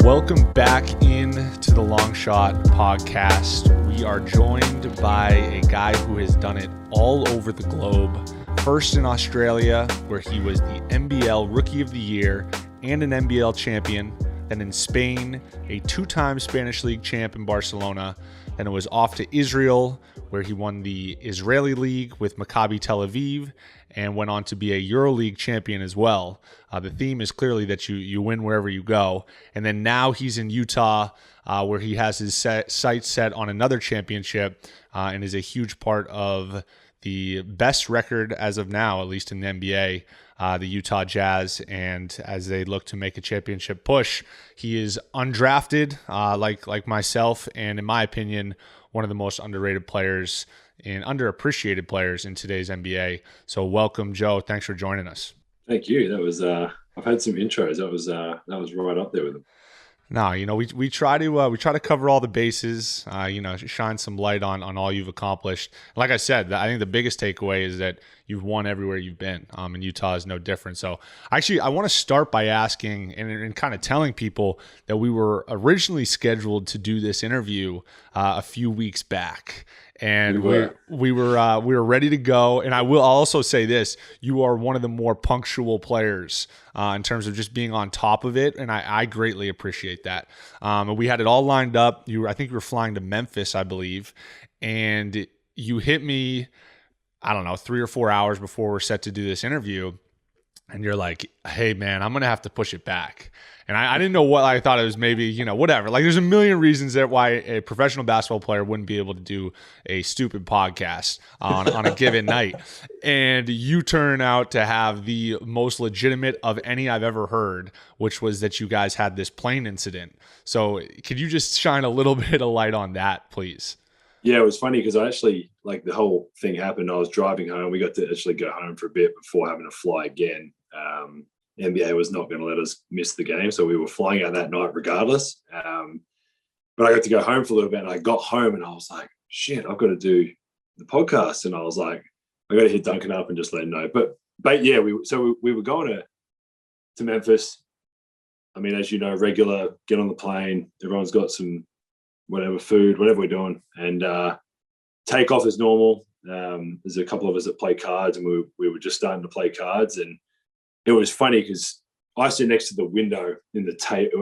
Welcome back in to the Long Shot podcast. We are joined by a guy who has done it all over the globe. First in Australia, where he was the NBL Rookie of the Year and an NBL champion. Then in Spain, a two-time Spanish League champ in Barcelona. Then it was off to Israel, where he won the Israeli League with Maccabi Tel Aviv and went on to be a EuroLeague champion as well. The theme is clearly that you win wherever you go. And then now he's in Utah, where he has his sights set on another championship and is a huge part of the best record as of now, at least in the NBA, the Utah Jazz. And as they look to make a championship push, he is undrafted, like myself, and in my opinion, one of the most underrated players and underappreciated players in today's NBA. So welcome, Joe. Thanks for joining us. Thank you. That was I've had some intros. That was right up there with them. No, we try to cover all the bases, shine some light on all you've accomplished. Like I said, I think the biggest takeaway is that you've won everywhere you've been, and Utah is no different. So actually, I want to start by asking and kind of telling people that we were originally scheduled to do this interview a few weeks back. And we were ready to go. And I'll also say this: you are one of the more punctual players in terms of just being on top of it, and I greatly appreciate that. And we had it all lined up. I think you were flying to Memphis, I believe, and you hit me, I don't know, 3 or 4 hours before we're set to do this interview. And you're like, hey, man, I'm going to have to push it back. And I didn't know what. I thought it was maybe, whatever. Like, there's a million reasons that why a professional basketball player wouldn't be able to do a stupid podcast on a given night. And you turn out to have the most legitimate of any I've ever heard, which was that you guys had this plane incident. So could you just shine a little bit of light on that, please? Yeah, it was funny because I actually, the whole thing happened. I was driving home. We got to actually go home for a bit before having to fly again. NBA was not going to let us miss the game, so we were flying out that night regardless. But I got to go home for a little bit, and I got home and I was like, shit, I've got to do the podcast. And I was like, I got to hit Duncan up and just let him know. But yeah, we were going to Memphis. I mean, as you know, regular, get on the plane. Everyone's got some whatever food, whatever we're doing, and take off as normal. There's a couple of us that play cards, and we were just starting to play cards. And it was funny because I sit next to the window in the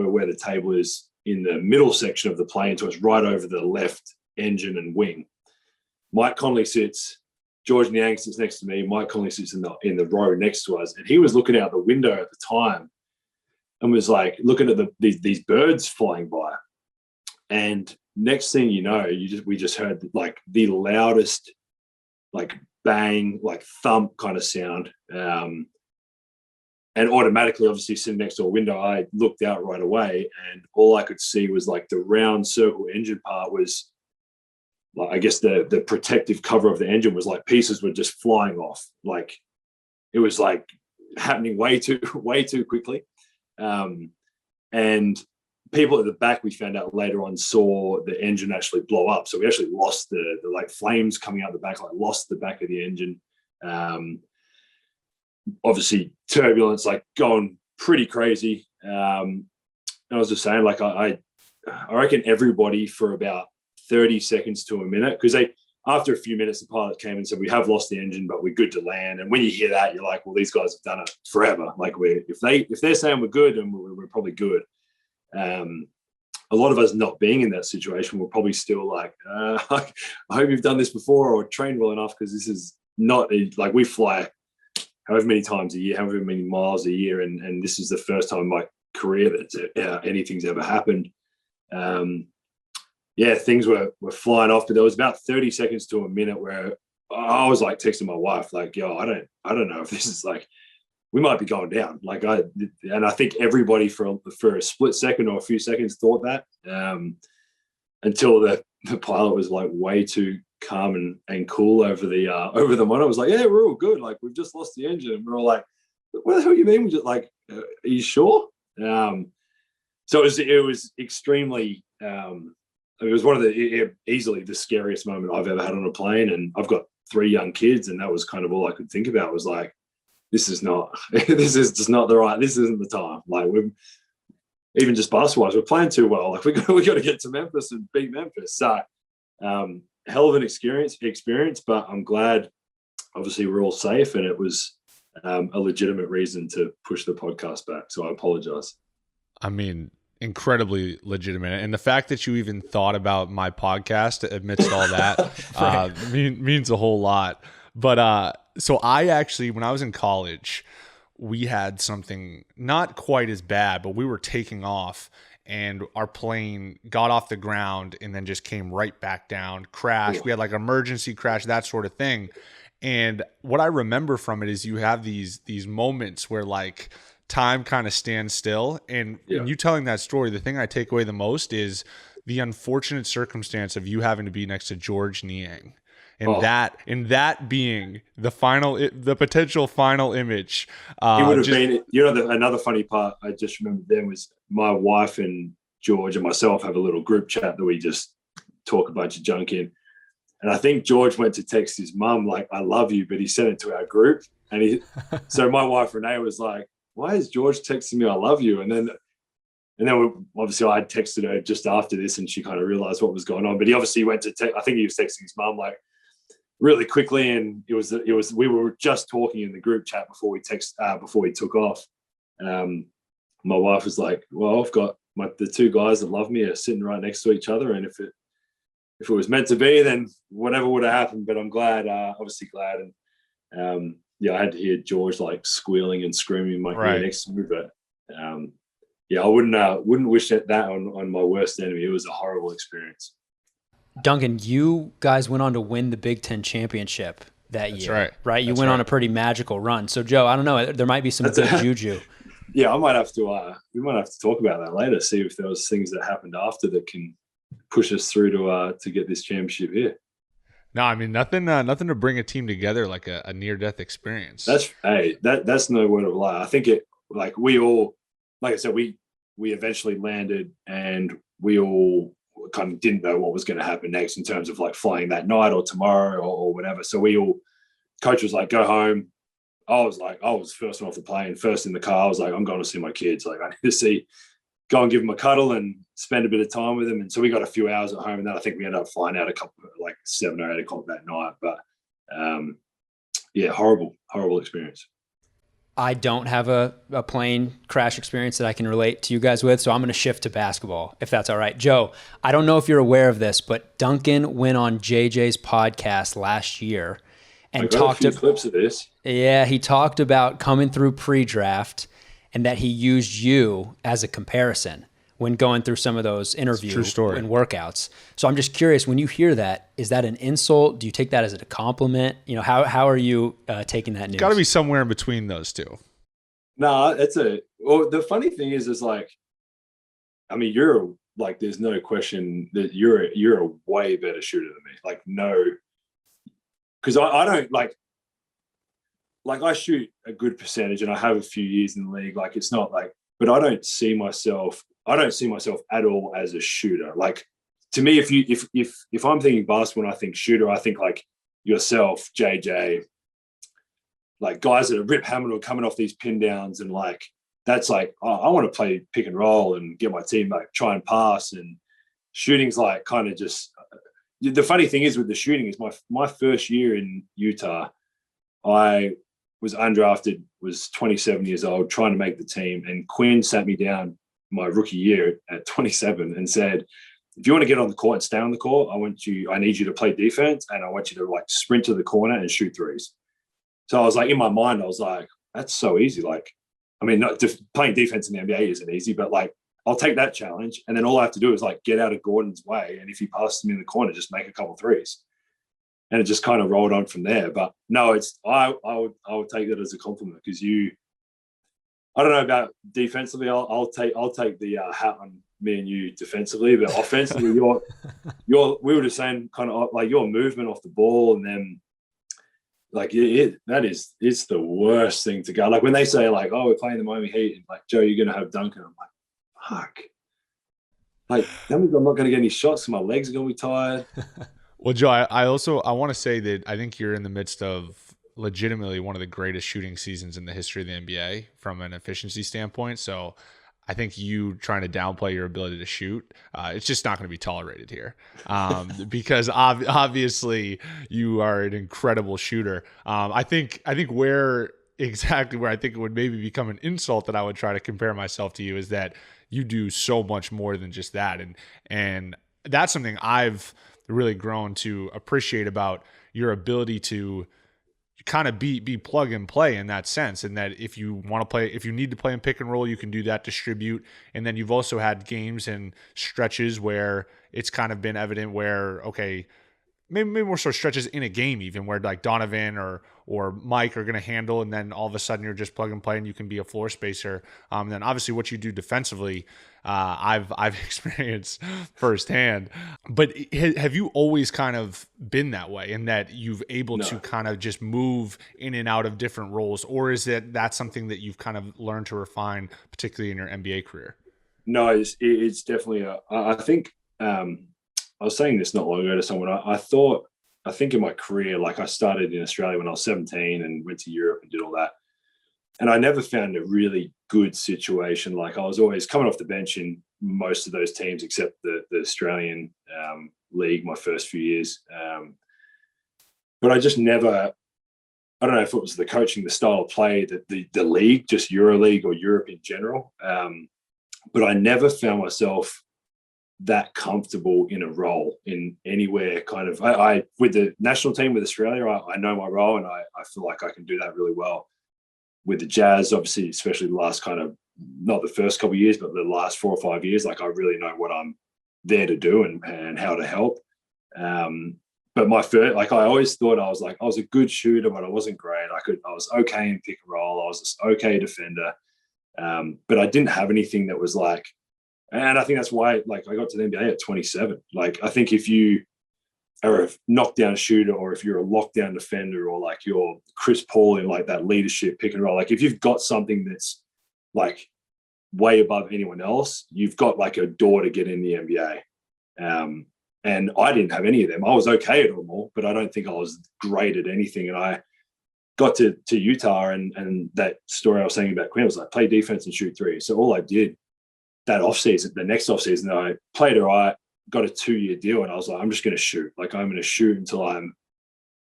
where the table is in the middle section of the plane, so it's right over the left engine and wing. Mike Conley sits, George Niang sits next to me. Mike Conley sits in the row next to us, and he was looking out the window at the time and was like looking at these birds flying by. And next thing you know, we just heard like the loudest, like bang, like thump kind of sound. And automatically, obviously, sitting next to a window, I looked out right away, and all I could see was like the round circle engine part was, like, I guess the protective cover of the engine was like pieces were just flying off. Like it was like happening way too quickly. And people at the back, we found out later on, saw the engine actually blow up. So we actually lost the like flames coming out the back, like lost the back of the engine. Obviously turbulence, like going pretty crazy. And I was just saying, like, I reckon everybody for about 30 seconds to a minute, because after a few minutes, the pilot came and said, we have lost the engine, but we're good to land. And when you hear that, you're like, well, these guys have done it forever. Like if they're saying we're good, then we're probably good. A lot of us not being in that situation, we're probably still like, I hope you've done this before or trained well enough, because this is not like we fly however many times a year, however many miles a year, and this is the first time in my career that anything's ever happened. Things were flying off, but there was about 30 seconds to a minute where I was like texting my wife, like, yo, I don't know if this is like, we might be going down. Like I think everybody for a split second or a few seconds thought that, until the pilot was like way too calm and cool over the monitor. I was like, yeah, we're all good. Like we've just lost the engine. And we're all like, what the hell do you mean? We just like, are you sure? So it was extremely. It was one of easily the scariest moment I've ever had on a plane, and I've got 3 young kids, and that was kind of all I could think about was like, this is just not the right. This isn't the time. Like even just basketball, we're playing too well. Like we got to get to Memphis and beat Memphis. So hell of an experience, but I'm glad obviously we're all safe, and it was a legitimate reason to push the podcast back. So I apologize. I mean, incredibly legitimate. And the fact that you even thought about my podcast amidst all that means a whole lot. But so I actually, when I was in college, we had something not quite as bad, but we were taking off and our plane got off the ground and then just came right back down, crashed. We had like emergency crash, that sort of thing. And what I remember from it is you have these moments where like time kind of stands still. And in you telling that story, the thing I take away the most is the unfortunate circumstance of you having to be next to George Niang. And that being the potential final image. It would have been, another funny part I just remembered then was my wife and George and myself have a little group chat that we just talk a bunch of junk in. And I think George went to text his mum, like, I love you, but he sent it to our group. And so my wife, Renee, was like, why is George texting me, I love you? And then obviously I had texted her just after this and she kind of realized what was going on. But he obviously went to I think he was texting his mum, like, really quickly. And it was, we were just talking in the group chat before we took off. My wife was like, well, I've got the two guys that love me are sitting right next to each other. And if it was meant to be, then whatever would have happened. But I'm glad, obviously glad. And I had to hear George like squealing and screaming in my ear next to me. But I wouldn't wish that on my worst enemy. It was a horrible experience. Duncan, you guys went on to win the Big Ten championship that year, right? You went on a pretty magical run. So Joe, I don't know, there might be some good juju. Yeah, we might have to talk about that later. See if there was things that happened after that can push us through to get this championship here. No, I mean nothing to bring a team together like a near death experience. That's no word of a lie. I think it, like, we all, like I said, we eventually landed and we all kind of didn't know what was going to happen next in terms of like flying that night or tomorrow or whatever. So coach was like, go home. I was first one off the plane, first in the car. I was like, I'm going to see my kids. Like, I need to go and give them a cuddle and spend a bit of time with them. And so we got a few hours at home, and then I think we ended up flying out 7 or 8 o'clock that night. But horrible experience. I don't have a plane crash experience that I can relate to you guys with, so I'm going to shift to basketball, if that's all right. Joe, I don't know if you're aware of this, but Duncan went on JJ's podcast last year and talked about clips of this. Yeah, he talked about coming through pre-draft and that he used you as a comparison when going through some of those interviews and workouts. So I'm just curious, when you hear that, is that an insult? Do you take that as a compliment? How are you taking that news? Got to be somewhere in between those two. No, the funny thing is like, I mean, there's no question that you're a way better shooter than me. Like, no, because I don't like I shoot a good percentage and I have a few years in the league. Like, it's not like, but I don't see myself at all as a shooter. Like, to me, if I'm thinking basketball and I think shooter, I think like yourself, JJ, like guys that are rip hammering or coming off these pin downs, and like that's like, I want to play pick and roll and get my team like try and pass. And shooting's like kind of just, the funny thing is with the shooting is my first year in Utah, I was undrafted, was 27 years old, trying to make the team, and Quin sat me down my rookie year at 27 and said, if you want to get on the court and stay on the court, I need you to play defense, and I want you to like sprint to the corner and shoot threes. So I was like, in my mind, I was like, that's so easy. Like, I mean, playing defense in the NBA isn't easy, but like, I'll take that challenge. And then all I have to do is like get out of Gordon's way. And if he passes me in the corner, just make a couple threes. And it just kind of rolled on from there. But no, I would take that as a compliment, because I don't know about defensively. I'll take the hat on me and you defensively, but offensively, we were just saying kind of like your movement off the ball, and then like it's the worst thing to go. Like when they say like, oh, we're playing the Miami Heat, and like, Joe, you're gonna have Duncan. I'm like, fuck. Like that means I'm not gonna get any shots, so my legs are gonna be tired. Well, Joe, I want to say that I think you're in the midst of legitimately one of the greatest shooting seasons in the history of the NBA from an efficiency standpoint. So I think you trying to downplay your ability to shoot, it's just not going to be tolerated here, because obviously you are an incredible shooter. I think where I think it would maybe become an insult that I would try to compare myself to you is that you do so much more than just that, and that's something I've really grown to appreciate about your ability to kind of be plug and play in that sense, and that if you want to play, if you need to play in pick and roll, you can do that, distribute. And then you've also had games and stretches where it's kind of been evident where, okay, maybe more so stretches in a game even where like Donovan or Mike are going to handle, and then all of a sudden you're just plug and play and you can be a floor spacer. And then obviously what you do defensively, I've experienced firsthand. But have you always kind of been that way, in that you've able to kind of just move in and out of different roles, or is that's something that you've kind of learned to refine, particularly in your NBA career? No, it's definitely I think. I was saying this not long ago to someone. I think in my career, like I started in Australia when I was 17 and went to Europe and did all that. And I never found a really good situation. Like I was always coming off the bench in most of those teams, except the Australian league, my first few years. But I just never, I don't know if it was the coaching, the style of play, the league, just EuroLeague or Europe in general. But I never found myself that comfortable in a role in anywhere kind of I with the national team with Australia, I know my role and I feel like I can do that really well. With the Jazz, obviously, especially the last kind of, not the first couple of years, but the last 4 or 5 years, like I really know what I'm there to do and how to help. But my first, like I always thought I was a good shooter, but I wasn't great. I was okay in pick and roll. I was an okay defender. But I didn't have anything that was like, and I think that's why, like, I got to the NBA at 27. Like, I think if you are a knockdown shooter, or if you're a lockdown defender, or like you're Chris Paul in like that leadership pick and roll, like if you've got something that's like way above anyone else, you've got like a door to get in the NBA. And I didn't have any of them. I was okay at them all, but I don't think I was great at anything. And I got to Utah, and that story I was saying about Quin was like play defense and shoot three. So all I did that offseason, the next offseason, I played all right, got a 2-year deal, and I was like, I'm just going to shoot. Like, I'm going to shoot until I'm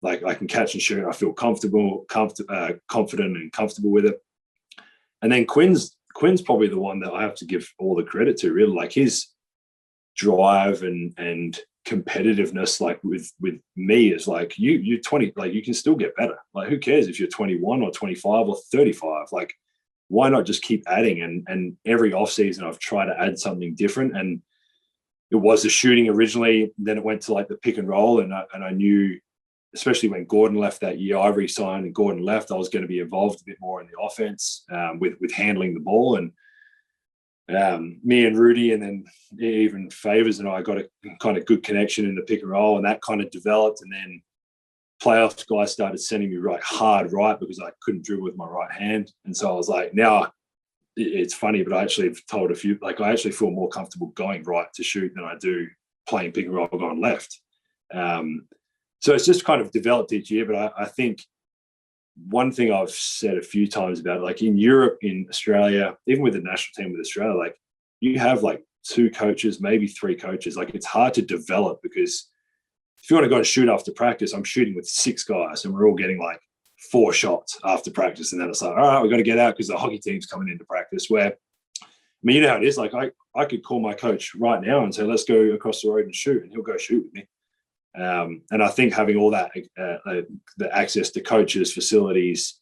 like, I can catch and shoot. I feel confident and comfortable with it. And then Quin's probably the one that I have to give all the credit to, really. Like his drive and competitiveness, like with me, is like you're 20, like you can still get better. Like who cares if you're 21 or 25 or 35? Like, why not just keep adding? And every offseason I've tried to add something different. And it was the shooting originally, then it went to like the pick and roll. And I knew, especially when Gordon left that year, I re-signed and Gordon left, I was going to be involved a bit more in the offense with handling the ball. And me and Rudy, and then even Favors and I got a kind of good connection in the pick and roll, and that kind of developed. And then playoff guys started sending me hard right because I couldn't dribble with my right hand. And so I was like, now it's funny, but I actually have told a few, like I actually feel more comfortable going right to shoot than I do playing pick and roll going left. So it's just kind of developed each year. But I think one thing I've said a few times about, like in Europe, in Australia, even with the national team with Australia, like you have like 2 coaches, maybe 3 coaches. Like it's hard to develop, because if you want to go and shoot after practice, I'm shooting with 6 guys and we're all getting like 4 shots after practice. And then it's like, all right, we've got to get out because the hockey team's coming into practice. Where, I mean, you know how it is. Like I could call my coach right now and say, let's go across the road and shoot, and he'll go shoot with me. And I think having all that, the access to coaches, facilities,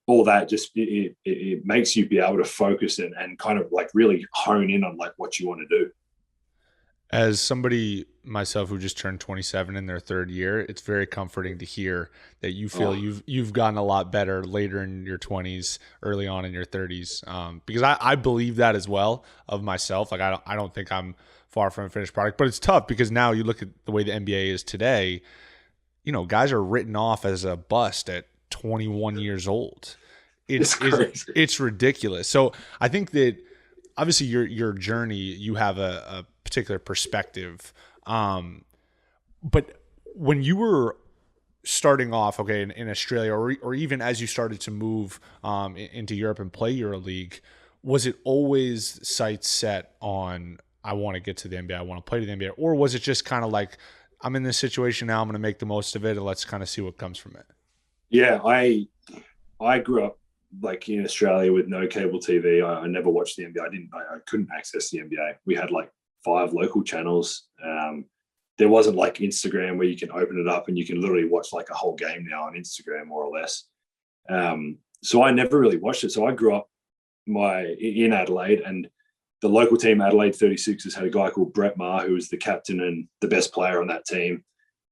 all that, just it makes you be able to focus and kind of like really hone in on like what you want to do. As somebody myself who just turned 27 in their 3rd year, it's very comforting to hear that you feel you've gotten a lot better later in your 20s, early on in your 30s. Because I believe that as well of myself. Like I don't think I'm far from a finished product, but it's tough because now you look at the way the NBA is today. You know, guys are written off as a bust at 21 years old. It's ridiculous. So I think that obviously your journey, you have a particular perspective. But when you were starting off, okay, in Australia, or even as you started to move into Europe and play EuroLeague, was it always sights set on, I want to get to the NBA, I want to play to the NBA? Or was it just kind of like, I'm in this situation now, I'm going to make the most of it, and let's kind of see what comes from it? Yeah, I grew up like in Australia with no cable TV. I never watched the NBA. I couldn't access the NBA. We had like 5 local channels. There wasn't like Instagram where you can open it up and you can literally watch like a whole game now on Instagram, more or less. So I never really watched it. So I grew up in Adelaide, and the local team, Adelaide 36ers, had a guy called Brett Maher, who was the captain and the best player on that team.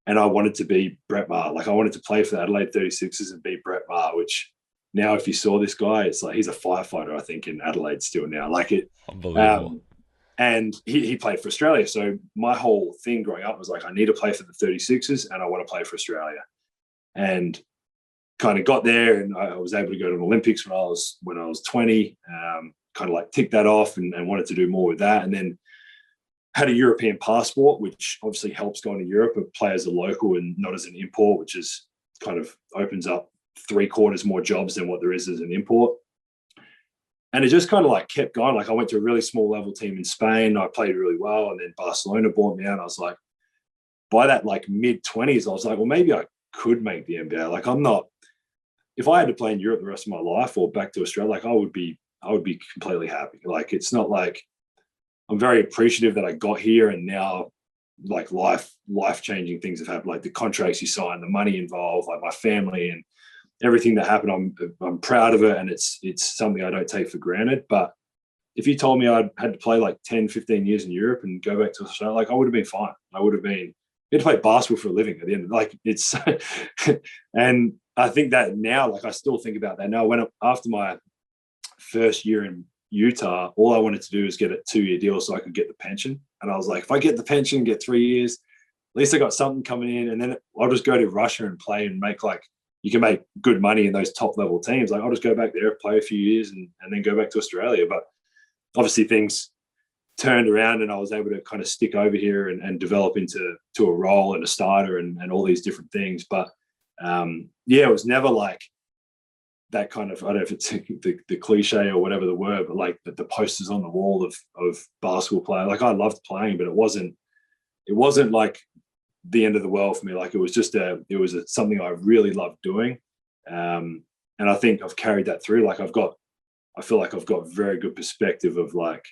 And I wanted to be Brett Maher. Like, I wanted to play for the Adelaide 36ers and be Brett Maher, which now if you saw this guy, it's like he's a firefighter, I think, in Adelaide still now. Like it. Unbelievable. And he played for Australia. So my whole thing growing up was like, I need to play for the 36ers and I want to play for Australia. And kind of got there, and I was able to go to the Olympics when I was 20, kind of like ticked that off and wanted to do more with that. And then had a European passport, which obviously helps going to Europe if players are local and not as an import, which is kind of opens up 3/4 more jobs than what there is as an import. And it just kind of like kept going. Like I went to a really small level team in Spain. I played really well. And then Barcelona bought me out. I was like, by that like mid-20s, I was like, well, maybe I could make the NBA. Like I'm not, if I had to play in Europe the rest of my life or back to Australia, like I would be completely happy. Like it's not like, I'm very appreciative that I got here and now like life-changing things have happened. Like the contracts you sign, the money involved, like my family and everything that happened, I'm proud of it, and it's something I don't take for granted. But if you told me I'd had to play like 10, 15 years in Europe and go back to Australia, like I would have been fine. I would have been, you had to play basketball for a living at the end of like it's and I think that now, like I still think about that now. After my first year in Utah, all I wanted to do was get a 2-year deal so I could get the pension. And I was like, if I get the pension, get 3 years, at least I got something coming in, and then I'll just go to Russia and play and make like, you can make good money in those top level teams. Like I'll just go back there, play a few years and then go back to Australia. But obviously things turned around and I was able to kind of stick over here and develop into a role and a starter and all these different things. But yeah, it was never like that kind of, I don't know if it's the cliche or whatever the word, but like the posters on the wall of basketball player. Like I loved playing, but it wasn't like the end of the world for me. Like it was just something I really loved doing. And I think I've carried that through. Like I feel like I've got very good perspective of like,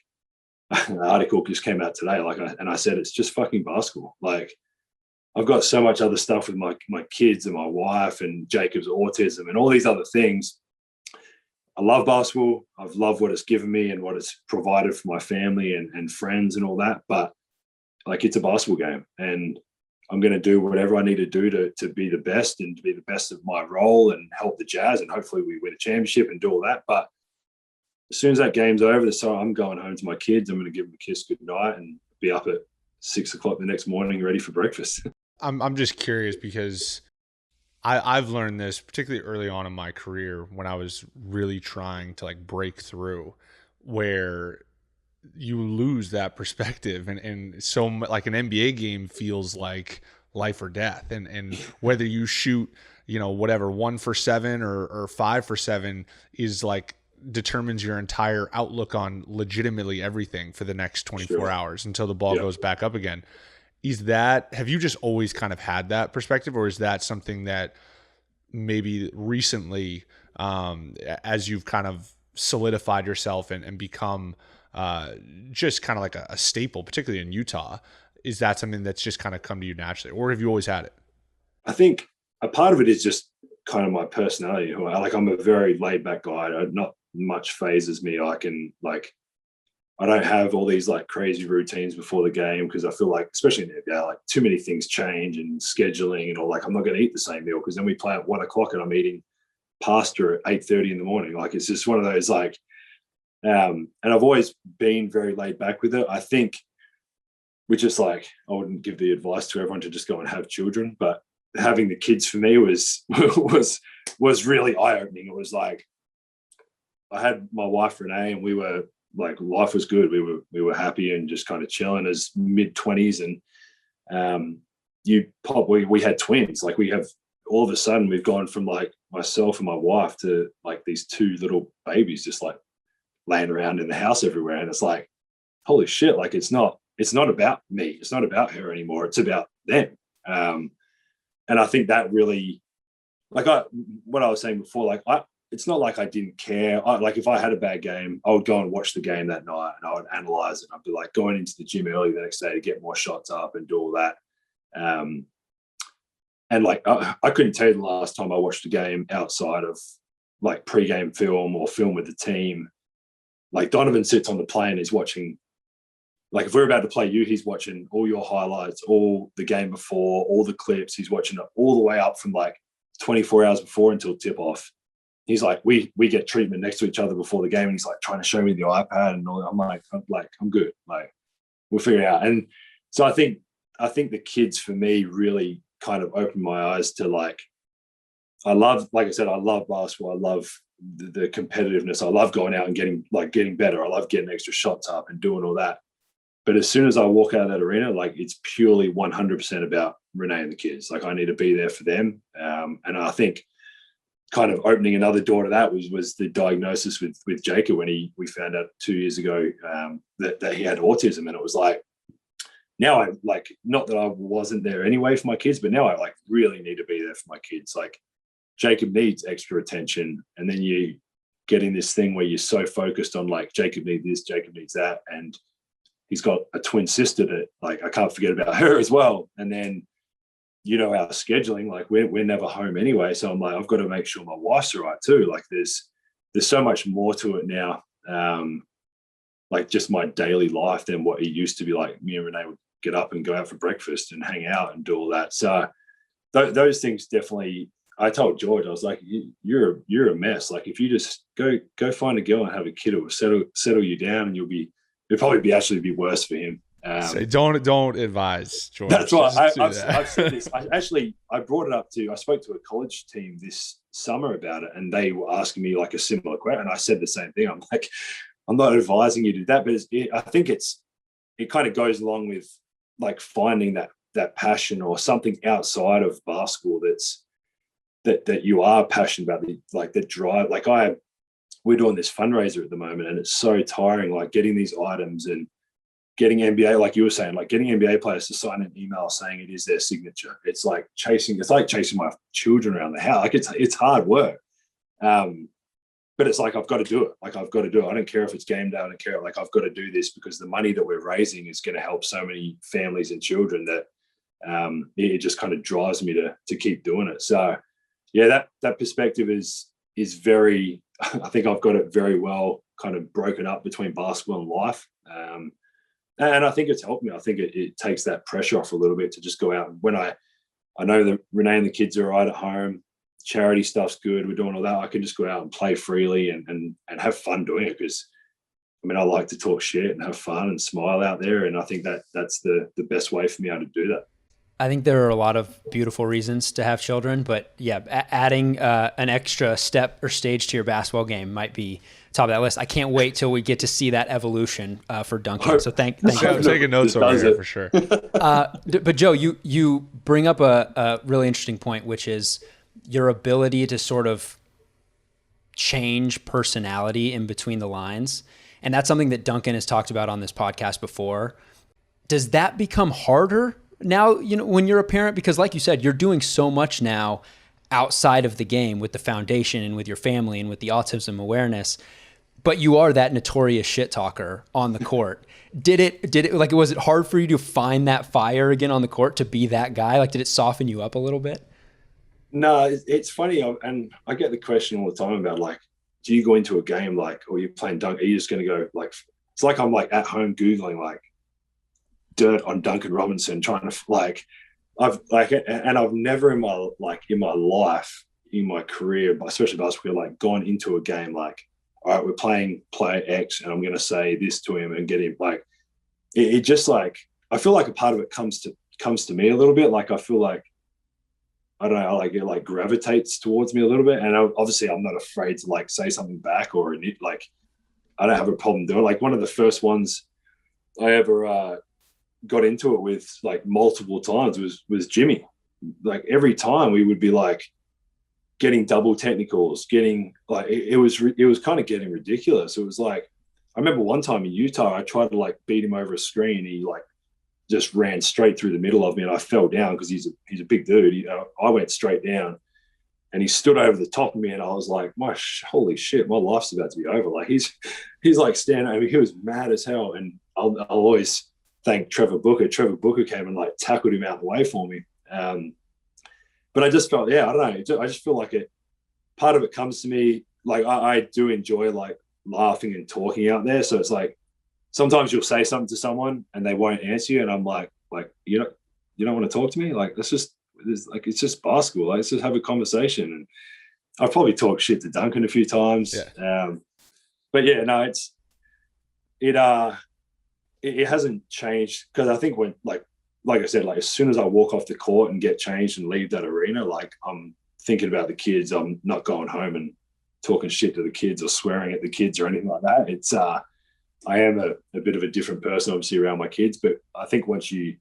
an article just came out today. I said, it's just fucking basketball. Like I've got so much other stuff with my kids and my wife and Jacob's autism and all these other things. I love basketball. I've loved what it's given me and what it's provided for my family and friends and all that. But like, it's a basketball game, and I'm going to do whatever I need to do to be the best and to be the best of my role and help the Jazz, and hopefully we win a championship and do all that. But as soon as that game's over, so I'm going home to my kids. I'm going to give them a kiss goodnight and be up at 6 o'clock the next morning ready for breakfast. I'm just curious because I've learned this particularly early on in my career when I was really trying to like break through, where you lose that perspective and so like an NBA game feels like life or death, and whether you shoot, you know, whatever 1 for 7 or 5 for 7 is like determines your entire outlook on legitimately everything for the next 24 hours until the ball goes back up again. Have you just always kind of had that perspective, or is that something that maybe recently, as you've kind of solidified yourself and become just kind of like a staple, particularly in Utah, is that something that's just kind of come to you naturally, or have you always had it? I think a part of it is just kind of my personality. I'm a very laid back guy. Not much phases me. I don't have all these like crazy routines before the game, because I feel like, especially in the NBA, like too many things change and scheduling and all. Like I'm not going to eat the same meal because then we play at 1 o'clock and I'm eating pasta at 8:30 in the morning. Like it's just one of those like, and I've always been very laid back with it. I think, which is like, I wouldn't give the advice to everyone to just go and have children, but having the kids for me was really eye opening. It was like, I had my wife Renee, and we were like, life was good. We were happy and just kind of chilling as mid-20s, and we had twins. Like we have, all of a sudden we've gone from like myself and my wife to like these 2 little babies, just like laying around in the house everywhere. And it's like, holy shit, like it's not about me. It's not about her anymore. It's about them. And I think that really, like what I was saying before, it's not like I didn't care. Like if I had a bad game, I would go and watch the game that night and I would analyze it. I'd be like going into the gym early the next day to get more shots up and do all that. And like, I couldn't tell you the last time I watched a game outside of like pre-game film or film with the team. Like Donovan sits on the plane, he's watching, like if we're about to play you, he's watching all your highlights, all the game before, all the clips. He's watching it all the way up from like 24 hours before until tip off. He's like, we get treatment next to each other before the game. And he's like trying to show me the iPad and all that. I'm good. Like we'll figure it out. And so I think the kids for me really kind of opened my eyes to like I love basketball. I love the competitiveness. I love going out and getting better. I love getting extra shots up and doing all that. But as soon as I walk out of that arena, like it's purely 100% about Renee and the kids. Like I need to be there for them. And I think kind of opening another door to that was the diagnosis with Jacob when we found out 2 years ago that he had autism. And it was like, now I like, not that I wasn't there anyway for my kids, but now I like really need to be there for my kids. Like Jacob needs extra attention. And then you get in this thing where you're so focused on like, Jacob needs this, Jacob needs that. And he's got a twin sister that like, I can't forget about her as well. And then, our scheduling, like we're never home anyway. So I'm like, I've got to make sure my wife's all right too. Like there's so much more to it now. Like just my daily life than what it used to be. Like me and Renee would get up and go out for breakfast and hang out and do all that. So those things definitely, I told George, I was like, you're a mess. Like if you just go find a girl and have a kid, it will settle you down and it'll probably be worse for him. Say don't advise, George. That's why I've said this. I brought it up I spoke to a college team this summer about it, and they were asking me like a similar question, and I said the same thing. I'm like, I'm not advising you to do that, but I think it kind of goes along with like finding that passion or something outside of basketball that you are passionate about, the drive. Like we're doing this fundraiser at the moment, and it's so tiring, like getting these items and getting NBA, like you were saying, like getting NBA players to sign an email saying it is their signature. It's like chasing my children around the house. Like it's hard work. But it's like, I've got to do it. Like I've got to do it. I don't care if it's game day. I don't care. Like I've got to do this because the money that we're raising is going to help so many families and children that it just kind of drives me to keep doing it. So yeah, that perspective is very, I think I've got it very well kind of broken up between basketball and life. And I think it's helped me. I think it takes that pressure off a little bit to just go out. When I know that Renee and the kids are right at home, charity stuff's good, we're doing all that, I can just go out and play freely and have fun doing it. Because I mean, I like to talk shit and have fun and smile out there. And I think that's the best way for me how to do that. I think there are a lot of beautiful reasons to have children, but yeah, adding an extra step or stage to your basketball game might be top of that list. I can't wait till we get to see that evolution for Duncan. So thank you. I'm taking notes over here for sure. But Joe, you bring up a really interesting point, which is your ability to sort of change personality in between the lines. And that's something that Duncan has talked about on this podcast before. Does that become harder now, when you're a parent? Because like you said, you're doing so much now outside of the game with the foundation and with your family and with the autism awareness, but you are that notorious shit talker on the court. Did it like, was it hard for you to find that fire again on the court to be that guy? Like, did it soften you up a little bit? No, it's funny. And I get the question all the time about like, do you go into a game like, or you're playing Duncan, are you just going to go like, it's like I'm like at home Googling like dirt on Duncan Robinson, trying to like, I've never in my life, in my career, especially basketball, like gone into a game like, all right, we're playing player X and I'm going to say this to him and get him like, it just like, I feel like a part of it comes to me a little bit. Like, I feel like, I don't know, like it like gravitates towards me a little bit. And obviously I'm not afraid to like say something back or like, I don't have a problem doing it. Like one of the first ones I ever got into it with like multiple times was Jimmy. Like every time we would be like getting double technicals, getting like, it was kind of getting ridiculous. It was like, I remember one time in Utah, I tried to like beat him over a screen. He like just ran straight through the middle of me, and I fell down because he's a big dude. I went straight down, and he stood over the top of me, and I was like, holy shit, my life's about to be over. Like he's like standing over. He was mad as hell, and I'll always thank Trevor Booker. Trevor Booker came and like tackled him out the way for me. But I just felt, I don't know. I just feel like part of it comes to me. Like I do enjoy like laughing and talking out there. So it's like, sometimes you'll say something to someone and they won't answer you. And I'm like, you don't want to talk to me? Like, it's just basketball. Like, let's just have a conversation. And I've probably talked shit to Duncan a few times. Yeah. But yeah, no, it hasn't changed. Cause I think when, like I said, like as soon as I walk off the court and get changed and leave that arena, like I'm thinking about the kids. I'm not going home and talking shit to the kids or swearing at the kids or anything like that. It's, I am a bit of a different person, obviously, around my kids. But I think once you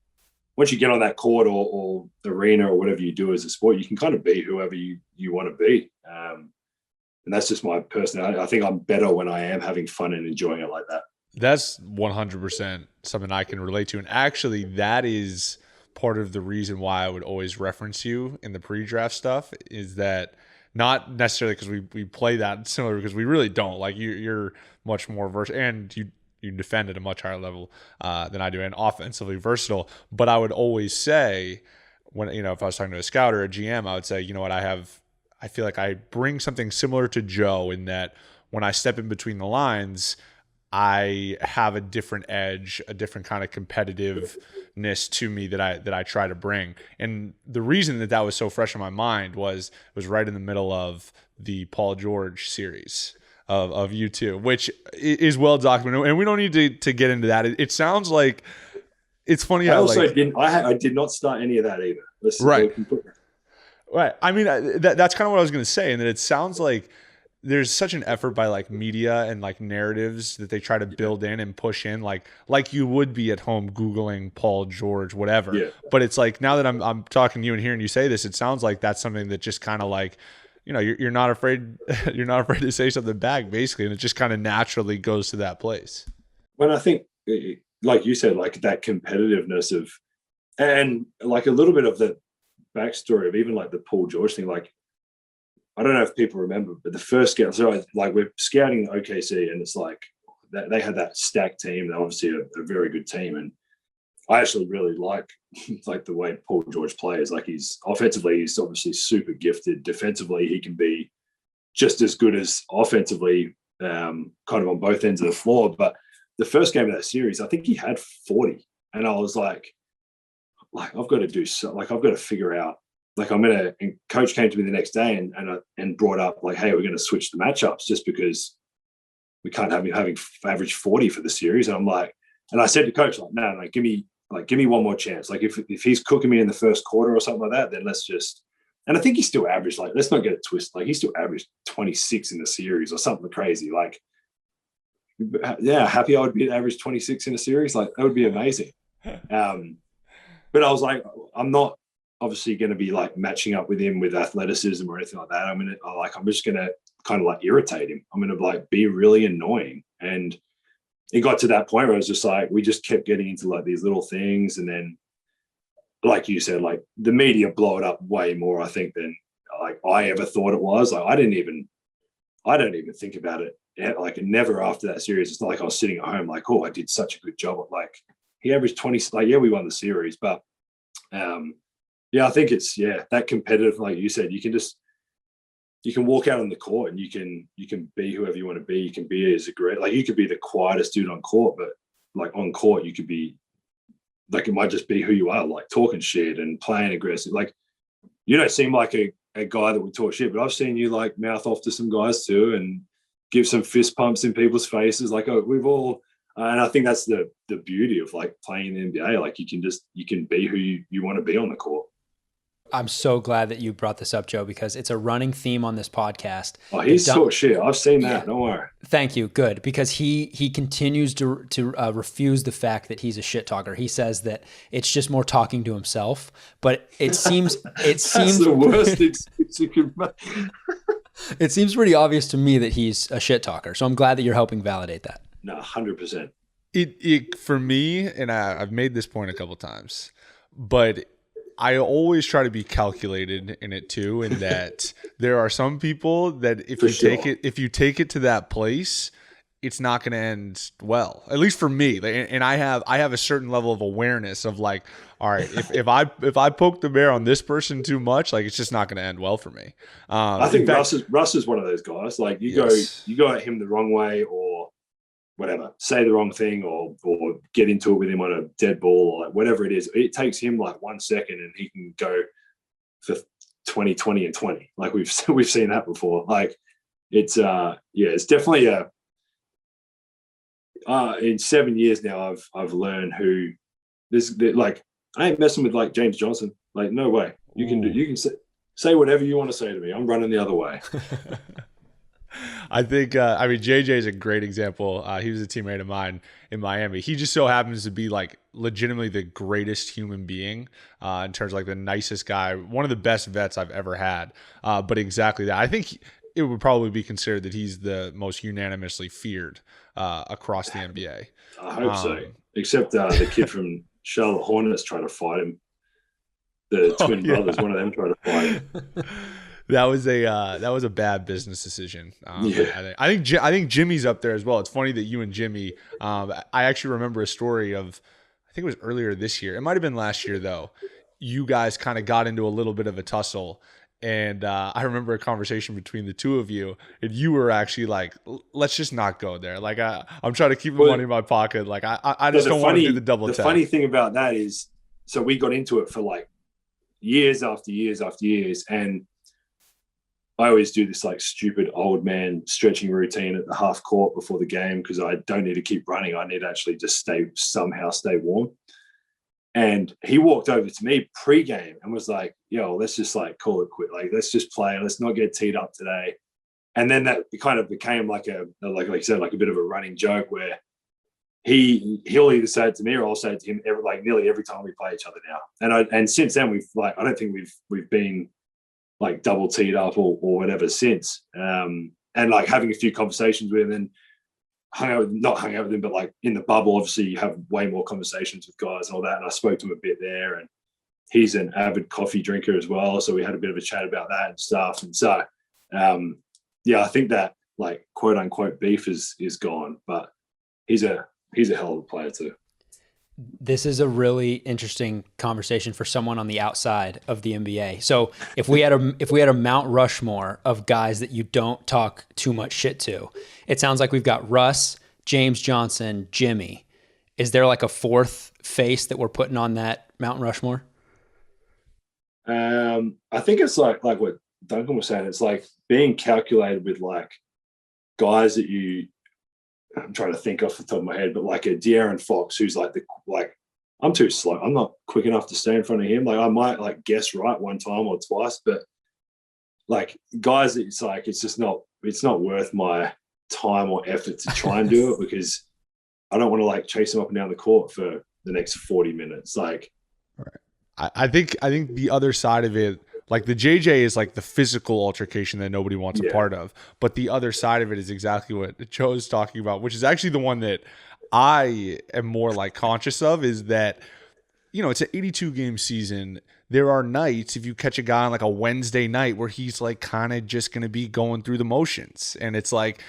get on that court or arena or whatever you do as a sport, you can kind of be whoever you want to be. And that's just my personality. I think I'm better when I am having fun and enjoying it like that. That's 100% something I can relate to. And actually, that is part of the reason why I would always reference you in the pre-draft stuff, is that not necessarily because we play that similar, because we really don't. Like you're much more versatile, and you defend at a much higher level than I do, and offensively versatile. But I would always say, when if I was talking to a scout or a GM, I would say, you know what, I feel like I bring something similar to Joe in that when I step in between the lines, I have a different edge, a different kind of competitiveness to me that I try to bring. And the reason that was so fresh in my mind was right in the middle of the Paul George series of U2, which is well documented, and we don't need to get into that. It sounds like it's funny. I did not start any of that either. Right. I mean, that's kind of what I was going to say, and that it sounds like there's such an effort by like media and like narratives that they try to build in and push in, like you would be at home Googling Paul George, whatever. Yeah. But it's like, now that I'm talking to you and hearing you say this, it sounds like that's something that just kind of like, you're not afraid, you're not afraid to say something back, basically. And it just kind of naturally goes to that place. When I think, like you said, like that competitiveness of, and like a little bit of the backstory of even like the Paul George thing, like, I don't know if people remember, but the first scout, so like we're scouting OKC, and it's like they had that stacked team. They're obviously a very good team, and I actually really like the way Paul George plays. Like he's offensively, he's obviously super gifted. Defensively, he can be just as good as offensively, kind of on both ends of the floor. But the first game of that series, I think he had 40, and I was like I've got to do so. Like I've got to figure out. Like and coach came to me the next day and brought up like, hey, we're going to switch the matchups just because we can't have him having average 40 for the series. And I'm like, and I said to coach, like, no, give me one more chance. Like if he's cooking me in the first quarter or something like that, then let's just, and I think he still averaged, like, let's not get it twisted. Like he still averaged 26 in the series or something crazy. Like, yeah, happy I would be average 26 in a series. Like that would be amazing. But I was like, I'm not obviously going to be like matching up with him with athleticism or anything like that. I'm just going to kind of like irritate him. I'm going to like be really annoying. And it got to that point where I was just like, we just kept getting into like these little things. And then, like you said, like the media blow it up way more, I think, than like I ever thought it was. Like I don't even think about it. Like never after that series. It's not like I was sitting at home like, oh, I did such a good job. Like he averaged 20, like, yeah, we won the series, but, yeah, I think it's that competitive, like you said, you can walk out on the court and you can be whoever you want to be. You can be as a great, like you could be the quietest dude on court, but like on court you could be like, it might just be who you are, like talking shit and playing aggressive. Like you don't seem like a guy that would talk shit, but I've seen you like mouth off to some guys too and give some fist pumps in people's faces. Like we've all. And I think that's the beauty of like playing in the NBA. Like you can be who you want to be on the court. I'm so glad that you brought this up, Joe, because it's a running theme on this podcast. Oh, he's so shit. I've seen that. Yeah. Don't worry. Thank you. Good. Because he continues to refuse the fact that he's a shit talker. He says that it's just more talking to himself, but it seems that's the worst excuse you can make. It seems pretty obvious to me that he's a shit talker. So I'm glad that you're helping validate that. No, 100%. It for me, and I've made this point a couple times, but I always try to be calculated in it too, in that there are some people that if you take it to that place, it's not going to end well. At least for me, and I have a certain level of awareness of like, all right, if I poke the bear on this person too much, like it's just not going to end well for me. I think Russ is one of those guys. Like you go at him the wrong way or whatever, say the wrong thing or get into it with him on a dead ball or like whatever it is. It takes him like 1 second and he can go for 20, 20 and 20. Like we've seen that before. Like it's it's definitely in 7 years now I've learned who this, like I ain't messing with like James Johnson. Like no way. You can say whatever you want to say to me. I'm running the other way. I think, JJ is a great example. He was a teammate of mine in Miami. He just so happens to be like legitimately the greatest human being in terms of like the nicest guy, one of the best vets I've ever had. But exactly that. I think it would probably be considered that he's the most unanimously feared across the NBA. I hope so. Except the kid from Charlotte Hornets trying to fight him. The twin brothers, one of them trying to fight him. That was a bad business decision. I think Jimmy's up there as well. It's funny that you and Jimmy. I actually remember a story of, I think it was earlier this year. It might have been last year though. You guys kind of got into a little bit of a tussle, and I remember a conversation between the two of you, and you were actually like, "Let's just not go there." Like I'm trying to keep the money in my pocket. Like I just don't want to do the double tap. The funny thing about that is, so we got into it for like years after years after years, and I always do this like stupid old man stretching routine at the half court before the game because I don't need to keep running. I need to actually just somehow stay warm. And he walked over to me pre-game and was like, yo, let's just like call it quit. Like, let's just play. Let's not get teed up today. And then that kind of became like like you said, like a bit of a running joke where he'll either say it to me or I'll say it to him nearly every time we play each other now. And since then I don't think we've been like double teed up or whatever since. And like having a few conversations with him and not hung out with him, but like in the bubble, obviously you have way more conversations with guys and all that. And I spoke to him a bit there, and he's an avid coffee drinker as well. So we had a bit of a chat about that and stuff. And so, I think that like quote unquote beef is gone, but he's a hell of a player too. This is a really interesting conversation for someone on the outside of the NBA. So if we had a Mount Rushmore of guys that you don't talk too much shit to, it sounds like we've got Russ, James Johnson, Jimmy. Is there like a fourth face that we're putting on that Mount Rushmore? I think it's like what Duncan was saying. It's like being calculated with like guys that I'm trying to think off the top of my head, but like a De'Aaron Fox, who's like I'm too slow. I'm not quick enough to stay in front of him. Like I might like guess right one time or twice, but like guys, it's not worth my time or effort to try and do it because I don't want to like chase him up and down the court for the next 40 minutes. Like, right. I think the other side of it, like the JJ is like the physical altercation that nobody wants a part of. But the other side of it is exactly what Joe's talking about, which is actually the one that I am more like conscious of, is that, it's an 82 game season. There are nights if you catch a guy on like a Wednesday night where he's like kind of just going to be going through the motions. And it's like,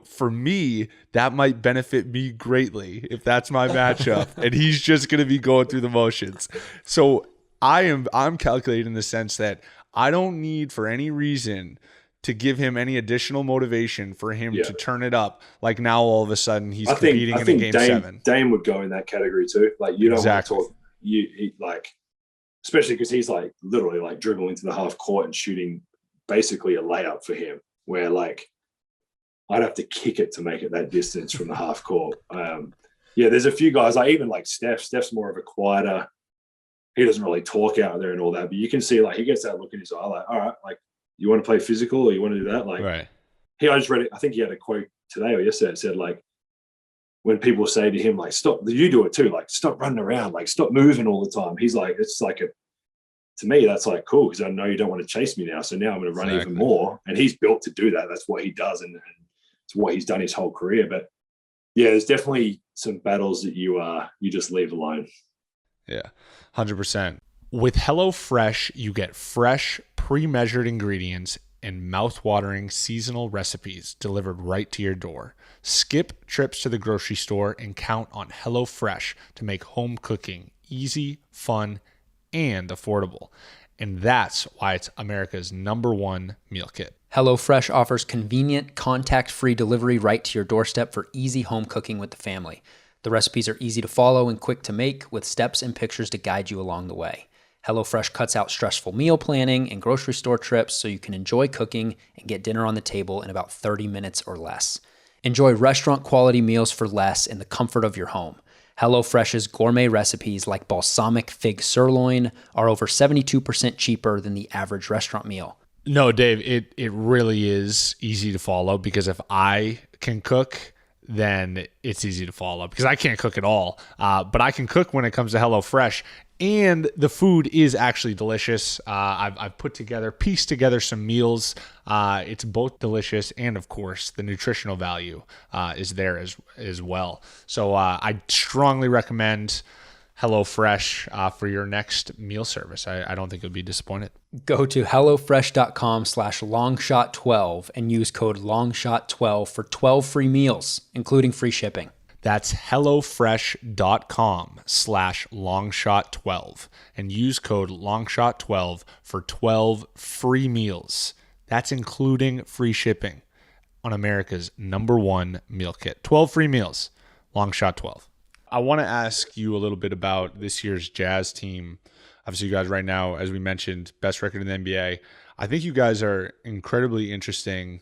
for me, that might benefit me greatly if that's my matchup and he's just going to be going through the motions. So I'm calculating in the sense that I don't need for any reason to give him any additional motivation for him to turn it up. Like now all of a sudden he's competing in a game 7. Dame would go in that category too. Like you don't want to talk especially because he's like literally like dribbling to the half court and shooting basically a layup for him where like I'd have to kick it to make it that distance from the half court. There's a few guys, like even like Steph's more of a quieter, he doesn't really talk out there and all that, but you can see like he gets that look in his eye, like, all right, like you want to play physical or you want to do that? Like, right. I just read it. I think he had a quote today or yesterday that said like, when people say to him, like, stop, you do it too. Like, stop running around, like stop moving all the time. He's like, it's like to me, that's like cool. Cause I know you don't want to chase me now. So now I'm going to run even more. And he's built to do that. That's what he does. And it's what he's done his whole career. But Yeah, there's definitely some battles that you just leave alone. Yeah, 100%. With HelloFresh, you get fresh, pre-measured ingredients and mouth-watering seasonal recipes delivered right to your door. Skip trips to the grocery store and count on HelloFresh to make home cooking easy, fun, and affordable. And that's why it's America's #1 meal kit. HelloFresh offers convenient, contact-free delivery right to your doorstep for easy home cooking with the family. The recipes are easy to follow and quick to make, with steps and pictures to guide you along the way. HelloFresh cuts out stressful meal planning and grocery store trips so you can enjoy cooking and get dinner on the table in about 30 minutes or less. Enjoy restaurant-quality meals for less in the comfort of your home. HelloFresh's gourmet recipes like balsamic fig sirloin are over 72% cheaper than the average restaurant meal. No, Dave, it really is easy to follow, because if I can cook, then it's easy to follow, because I can't cook at all. But I can cook when it comes to HelloFresh, and the food is actually delicious. I've pieced together some meals. It's both delicious, and of course, the nutritional value is there as well. So I strongly recommend HelloFresh for your next meal service. I don't think you'll be disappointed. Go to HelloFresh.com/longshot12 and use code LONGSHOT12 for 12 free meals, including free shipping. That's HelloFresh.com/longshot12 and use code LONGSHOT12 for 12 free meals. That's including free shipping on America's #1 meal kit. 12 free meals, LONGSHOT12. I want to ask you a little bit about this year's Jazz team. Obviously, you guys right now, as we mentioned, best record in the NBA. I think you guys are incredibly interesting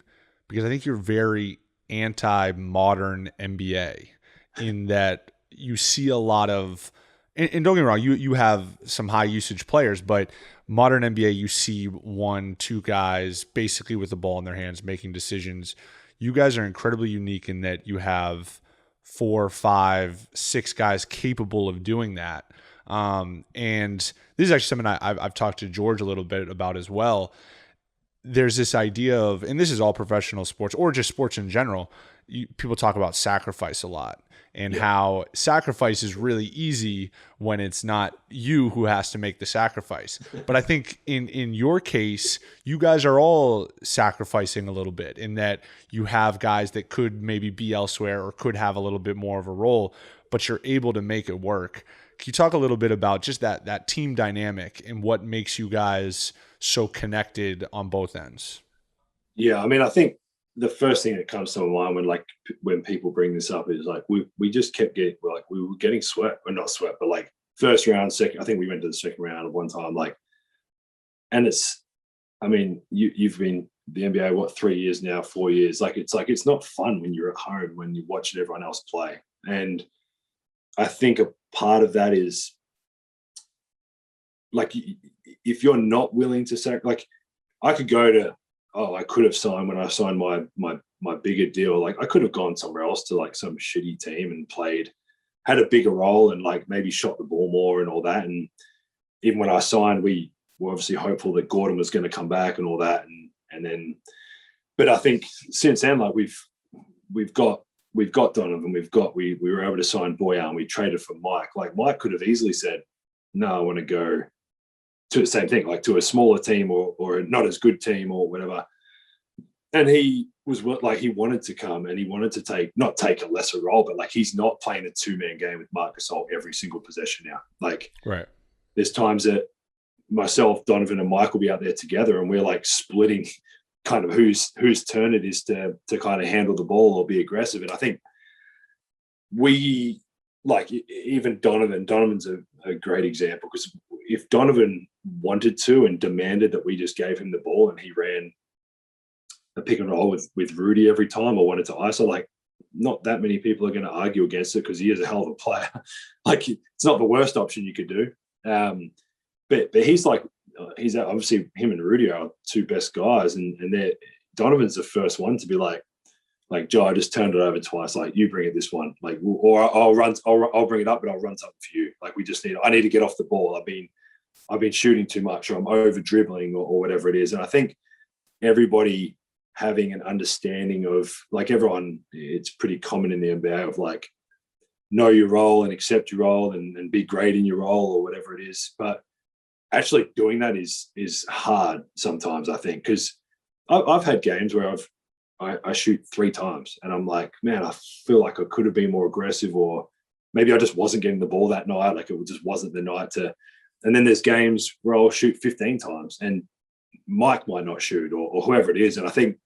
because I think you're very anti-modern NBA in that you see a lot of, and don't get me wrong, you have some high usage players, but modern NBA, you see 1-2 guys basically with the ball in their hands making decisions. You guys are incredibly unique in that you have 4, 5, 6 guys capable of doing that. And this is actually something I've talked to George a little bit about as well. There's this idea of, and this is all professional sports or just sports in general, people talk about sacrifice a lot, and how sacrifice is really easy when it's not you who has to make the sacrifice. But I think in your case, you guys are all sacrificing a little bit in that you have guys that could maybe be elsewhere or could have a little bit more of a role, but you're able to make it work. Can you talk a little bit about just that team dynamic and what makes you guys so connected on both ends? Yeah, I mean, I think the first thing that comes to my mind when people bring this up is like we just kept getting we were getting swept, or not swept, but like first round, second. I think we went to the second round at one time. Like, and it's, I mean, you've been the NBA 3 years now, 4 years. It's not fun when you're at home when you're watching everyone else play. And I think a part of that is like if you're not willing to sacrifice, like I could go to. Oh, I could have signed when I signed my bigger deal. Like I could have gone somewhere else to like some shitty team and had a bigger role and like maybe shot the ball more and all that. And even when I signed, we were obviously hopeful that Gordon was going to come back and all that. And then, but I think since then, like we've got Donovan, we were able to sign Boyan, and we traded for Mike. Like Mike could have easily said, no, I want to go to the same thing, like to a smaller team or a not as good team or whatever. And he was like, he wanted to come and he wanted to not take a lesser role, but like he's not playing a 2-man game with Marc Gasol every single possession now. Like, right. There's times that myself, Donovan, and Mike will be out there together and we're like splitting kind of whose turn it is to kind of handle the ball or be aggressive. And I think we, like, even Donovan's a great example, because if Donovan wanted to and demanded that we just gave him the ball and he ran a pick and roll with Rudy every time or wanted to ISO, like not that many people are going to argue against it because he is a hell of a player. Like it's not the worst option you could do. But he's like, he's obviously, him and Rudy are our two best guys, and Donovan's the first one to be like Joe, I just turned it over twice. Like you bring it this one, like, or I'll bring it up, but I'll run something for you. Like I need to get off the ball. I've been shooting too much, or I'm over dribbling, or whatever it is. And I think everybody having an understanding of, like, everyone, it's pretty common in the NBA of like, know your role and accept your role and be great in your role or whatever it is. But actually doing that is hard sometimes, I think, because I've had games where I shoot 3 times and I'm like, man, I feel like I could have been more aggressive, or maybe I just wasn't getting the ball that night. Like, it just wasn't the night to. And then there's games where I'll shoot 15 times and Mike might not shoot, or whoever it is. And I think,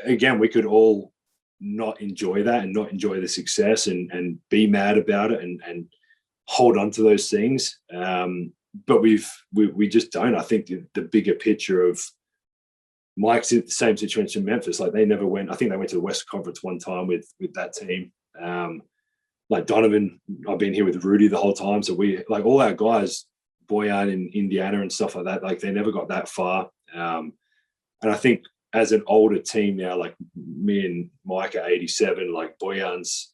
again, we could all not enjoy that and not enjoy the success and be mad about it and hold on to those things. But we just don't. I think the bigger picture of Mike's in the same situation in Memphis. Like, they never went. I think they went to the West Conference one time with that team. Like Donovan, I've been here with Rudy the whole time. So we, like, all our guys, Boyan in Indiana and stuff like that, like, they never got that far. And I think as an older team now, like me and Mike are 87, like Boyan's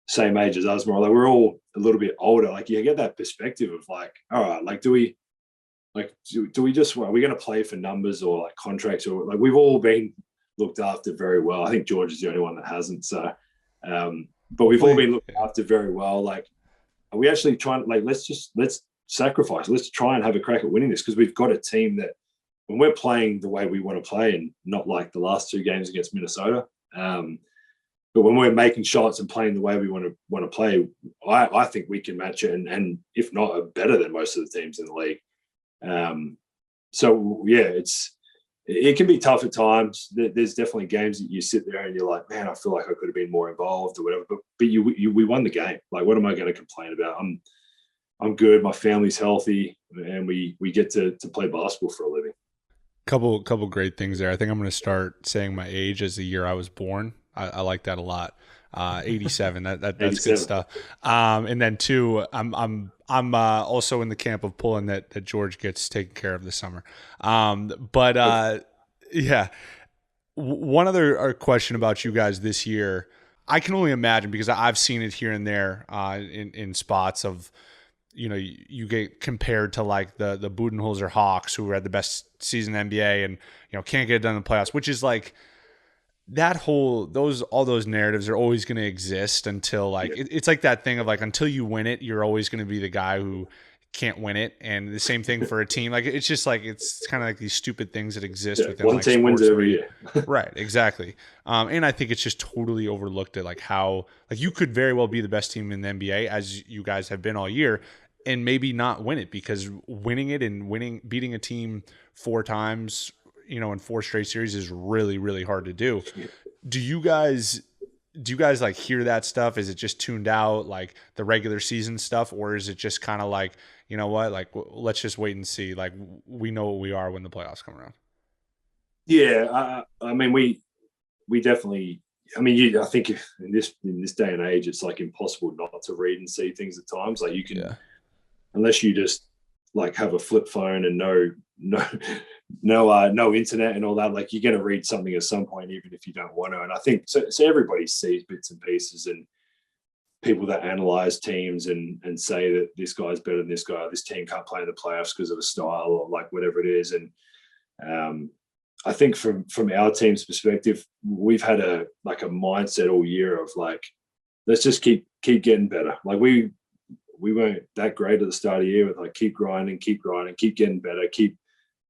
same age as us, more like we're all a little bit older. Like, you get that perspective of like, all right, like, do we just, are we going to play for numbers or like contracts, or like, we've all been looked after very well. I think George is the only one that hasn't. So, but we've all been looked after very well. Like, are we actually trying, like, let's sacrifice, let's try and have a crack at winning this, because we've got a team that, when we're playing the way we want to play, and not like the last 2 games against Minnesota, but when we're making shots and playing the way we want to play, I think we can match it, and if not, are better than most of the teams in the league. So yeah, it can be tough at times. There's definitely games that you sit there and you're like, man, I feel like I could have been more involved or whatever. But we won the game. Like, what am I going to complain about? I'm good. My family's healthy, and we get to play basketball for a living. Couple great things there. I think I'm going to start saying my age as the year I was born. I like that a lot. 87. That's 87. Good stuff. And then 2, I'm also in the camp of pulling that George gets taken care of this summer. Yeah. One other question about you guys this year. I can only imagine, because I've seen it here and there in spots of, you know, you get compared to like the Budenholzer Hawks, who had the best season in the NBA and, you know, can't get it done in the playoffs, which is like, that all those narratives are always going to exist until like, it's like that thing of like, until you win it, you're always going to be the guy who can't win it. And the same thing for a team. Like, it's just like, it's kind of like these stupid things that exist within one like team wins every year. Right. Exactly. And I think it's just totally overlooked at like how, like, you could very well be the best team in the NBA, as you guys have been all year, and maybe not win it, because winning it and beating a team 4 times, you know, in 4 straight series is really, really hard to do. Do you guys like hear that stuff? Is it just tuned out, like the regular season stuff, or is it just kind of like, you know what, like, let's just wait and see, like, we know what we are when the playoffs come around? Yeah, I mean, we definitely. I mean, I think in this day and age, it's like impossible not to read and see things at times. Like, you can, unless you just like have a flip phone and no internet and all that, like, you're going to read something at some point, even if you don't want to. And I think so everybody sees bits and pieces, and people that analyze teams and say that this guy's better than this guy, this team can't play in the playoffs because of a style or like whatever it is. And I think from our team's perspective, we've had a mindset all year of like, let's just keep getting better. Like, we weren't that great at the start of the year, with like, keep grinding, keep getting better, keep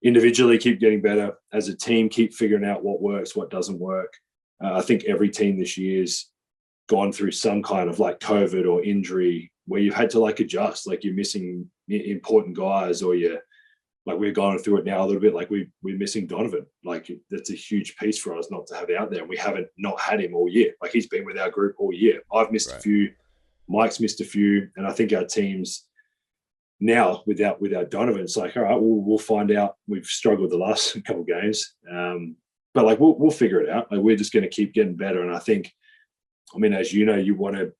getting better as a team, keep figuring out what works, what doesn't work. I think every team this year's gone through some kind of like COVID or injury where you've had to like adjust, like you're missing important guys, or we're going through it now a little bit, like we're missing Donovan. Like, that's a huge piece for us not to have out there. And we haven't not had him all year. Like, he's been with our group all year. I've missed a few, Mike's missed a few. And I think our teams now without Donovan, it's like, all right, we'll find out. We've struggled the last couple of games. But like, we'll figure it out. Like, we're just going to keep getting better. And I think, I mean, as you know, you want to,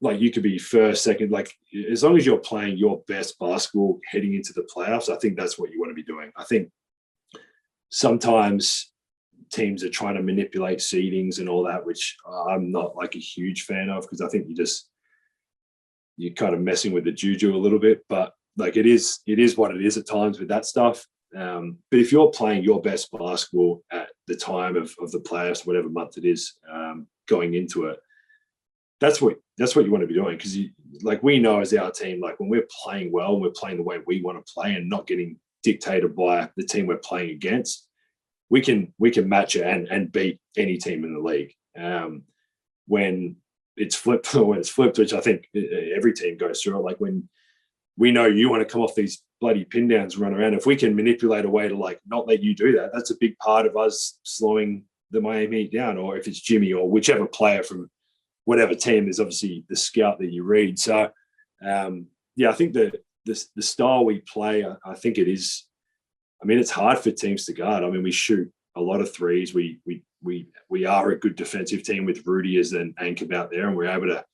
like, you could be first, second, like, as long as you're playing your best basketball heading into the playoffs, I think that's what you want to be doing. I think sometimes teams are trying to manipulate seedings and all that, which I'm not like a huge fan of, because I think you're kind of messing with the juju a little bit. But like, it is what it is at times with that stuff. But if you're playing your best basketball at the time of the playoffs, whatever month it is, going into it, that's what you want to be doing. Because we know as our team, like when we're playing well, we're playing the way we want to play and not getting dictated by the team we're playing against, we can match it and beat any team in the league. When it's flipped, which I think every team goes through it, like when we know you want to come off these bloody pin downs and run around, if we can manipulate a way to like not let you do that, that's a big part of us slowing the Miami Heat down. Or if it's Jimmy or whichever player from whatever team, is obviously the scout that you read. So I think the style we play, I think it is, I mean, it's hard for teams to guard. I mean, we shoot a lot of threes. We are a good defensive team with Rudy as an anchor out there, and we're able to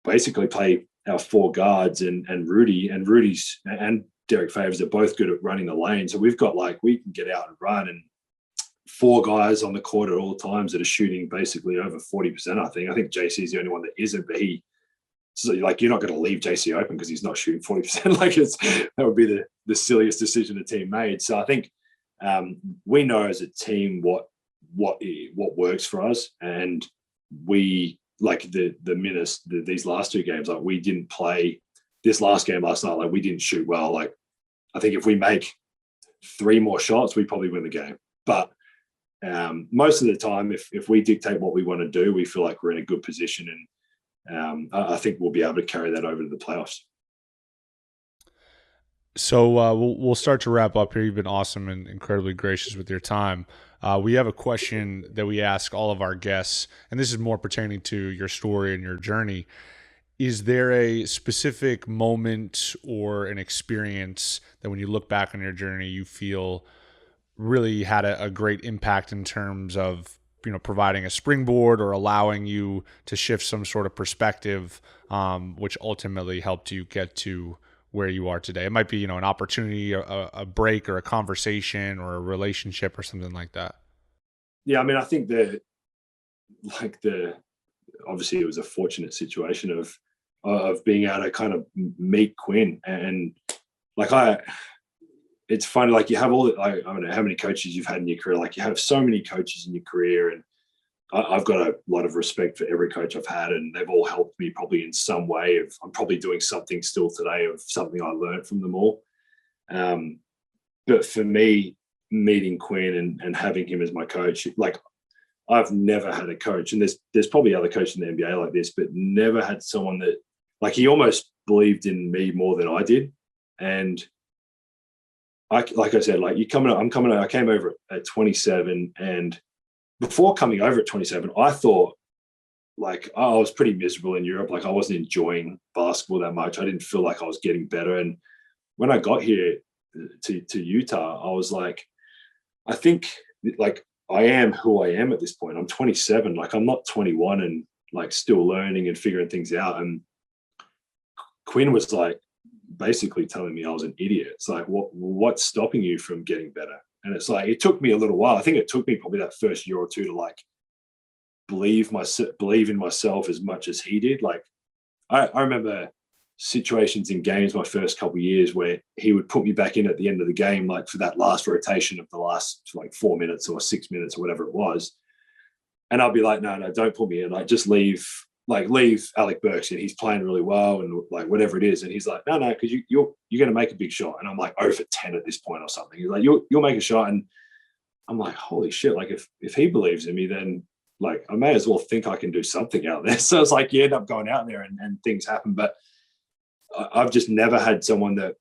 basically play our four guards and Rudy's and Derek Favors are both good at running the lane. So we've got we can get out and run, and four guys on the court at all times that are shooting basically over 40%. I think JC is the only one that isn't, but you're not going to leave JC open because he's not shooting 40%. That would be the silliest decision a team made. So I think we know as a team what works for us, and we the minutes these last two games, we didn't play this last game last night. We didn't shoot well. I think if we make 3 more shots, we probably win the game. But most of the time, if we dictate what we want to do, we feel like we're in a good position, and I think we'll be able to carry that over to the playoffs. So we'll start to wrap up here. You've been awesome and incredibly gracious with your time. We have a question that we ask all of our guests, and this is more pertaining to your story and your journey. Is there a specific moment or an experience that when you look back on your journey, you feel really had a great impact in terms of, providing a springboard or allowing you to shift some sort of perspective, which ultimately helped you get to where you are today? It might be, an opportunity, a break or a conversation or a relationship or something like that. Yeah. I mean, I think obviously it was a fortunate situation of being able to kind of meet Quin, and it's funny, you have all I don't know how many coaches you've had in your career. You have so many coaches in your career, and I've got a lot of respect for every coach I've had, and they've all helped me probably in some way. I'm probably doing something still today of something I learned from them all. But for me, meeting Quin and having him as my coach, I've never had a coach, and there's probably other coaches in the NBA like this, but never had someone that he almost believed in me more than I did. And I said, I came over at 27, and before coming over at 27, I thought I was pretty miserable in Europe. I wasn't enjoying basketball that much. I didn't feel like I was getting better. And when I got here to Utah, I was I think I am who I am at this point. I'm 27. I'm not 21 and still learning and figuring things out. And Quin was basically telling me I was an idiot. It's what's stopping you from getting better? And it's it took me a little while. I think it took me probably that first year or two to believe in myself as much as he did. I remember situations in games my first couple of years where he would put me back in at the end of the game, for that last rotation of the last 4 minutes or 6 minutes or whatever it was. And I'll be no, don't put me in. Just leave Alec Burks, and he's playing really well, and whatever it is. And he's no, because you're going to make a big shot. And I'm 0 for 10 at this point or something. He's you'll make a shot. And I'm holy shit. If he believes in me, then I may as well think I can do something out there. So it's you end up going out there and things happen. But I've just never had someone that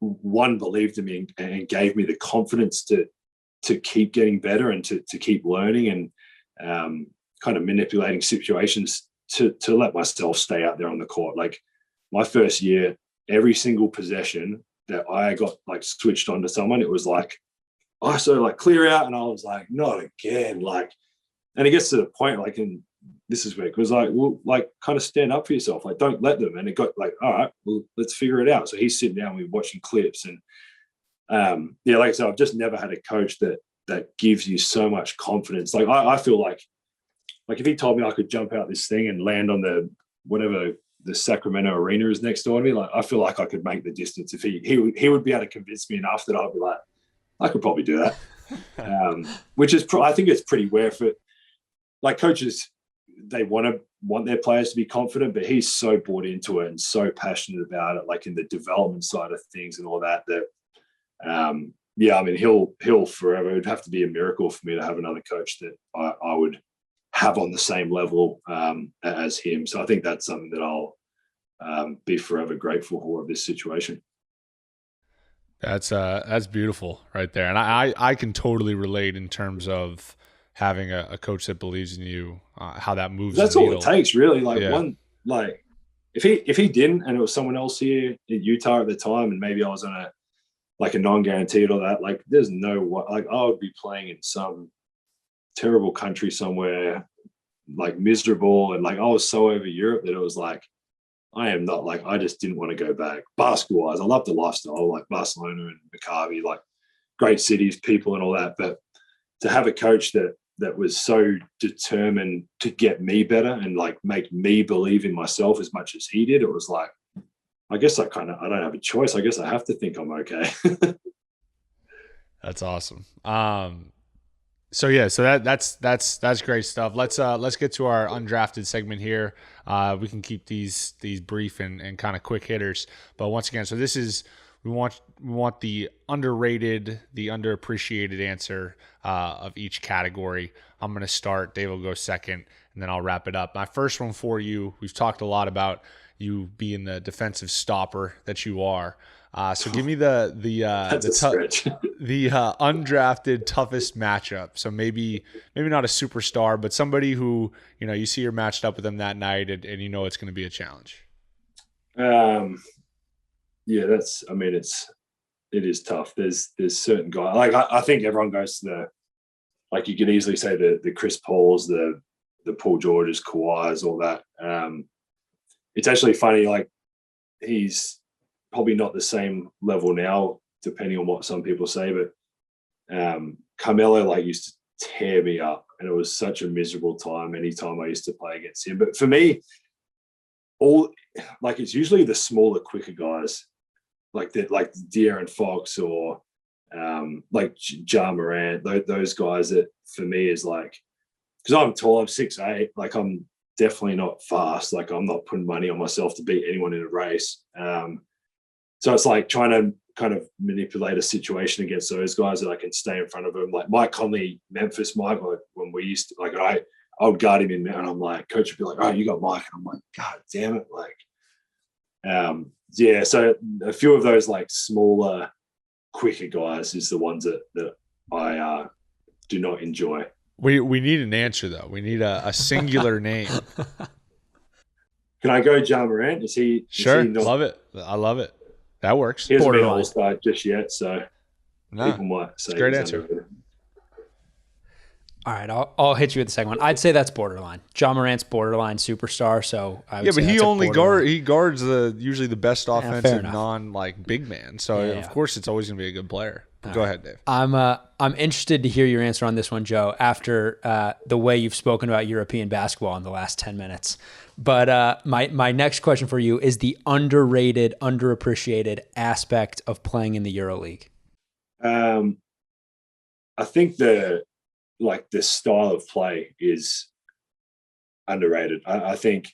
believed in me and gave me the confidence to keep getting better and to keep learning and kind of manipulating situations to let myself stay out there on the court. My first year, every single possession that I got switched on to someone, it was clear out, and I was not again. And it gets to the point and this is where it was kind of stand up for yourself. Don't let them. And it got all right, well, let's figure it out. So he's sitting down, we're watching clips, and like I said, I've just never had a coach that gives you so much confidence. I feel if he told me I could jump out this thing and land on the the Sacramento Arena is next door to me. Like, I feel like I could make the distance if he would be able to convince me enough that I'd be like, I could probably do that. Which is, I think it's pretty rare for, like, coaches, they want their players to be confident, but he's so bought into it and so passionate about it, like in the development side of things and all that, yeah, I mean, he'll forever. It'd have to be a miracle for me to have another coach that I would have on the same level as him. So I think that's something that I'll be forever grateful for of this situation. That's beautiful right there. And I can totally relate in terms of having a coach that believes in you, how that moves. That's all it takes, really. Like, yeah. If he didn't, and it was someone else here in Utah at the time, and maybe I was on a non-guaranteed or that, like, there's no way, like, I would be playing in some terrible country somewhere, like, miserable, and like I was so over Europe that it was like, I am not, like, I just didn't want to go back. Basketball wise, I love the lifestyle, like Barcelona and Maccabi, like great cities, people and all that, but to have a coach that was so determined to get me better and like make me believe in myself as much as he did, it was like, I guess I don't have a choice. I guess I have to think I'm okay. That's awesome. So that's great stuff. Let's get to our undrafted segment here. We can keep these brief and kind of quick hitters. But once again, so this is, we want the underrated, the underappreciated answer of each category. I'm going to start. Dave will go second, and then I'll wrap it up. My first one for you, we've talked a lot about you being the defensive stopper that you are. So give me the undrafted toughest matchup. So maybe not a superstar, but somebody who, you see you're matched up with them that night, and it's going to be a challenge. Yeah, it is tough. There's certain guys, like I think everyone goes to the, like, you could easily say the Chris Pauls, the Paul Georges, Kawhis, all that. It's actually funny, like, he's probably not the same level now, depending on what some people say, but Carmelo, like, used to tear me up, and it was such a miserable time anytime I used to play against him. But for me, it's usually the smaller, quicker guys, like De'Aaron Fox or like Ja Morant, those guys that for me is like, because I'm tall, I'm 6'8", like, I'm definitely not fast. Like, I'm not putting money on myself to beat anyone in a race. So it's like trying to kind of manipulate a situation against those guys that I can stay in front of them. Like Mike Conley, Memphis Mike, like, when we used to, like, I would guard him in, and I'm like, coach would be like, oh, you got Mike. And I'm like, God damn it. Like, yeah, so a few of those, like, smaller, quicker guys is the ones that I do not enjoy. We need an answer, though. We need a singular name. Can I go Ja Morant? Is he? Sure. Is he love it. I love it. That works. He hasn't been all-star just yet, so people might say great answer. All right, I'll hit you with the second one. I'd say that's borderline. Ja Morant's borderline superstar. So I would say but he only guards usually the best offensive big man. So of course it's always going to be a good player. Go ahead, Dave. I'm interested to hear your answer on this one, Joe, after the way you've spoken about European basketball in the last 10 minutes. But my next question for you is the underrated, underappreciated aspect of playing in the EuroLeague. I think the style of play is underrated. I think,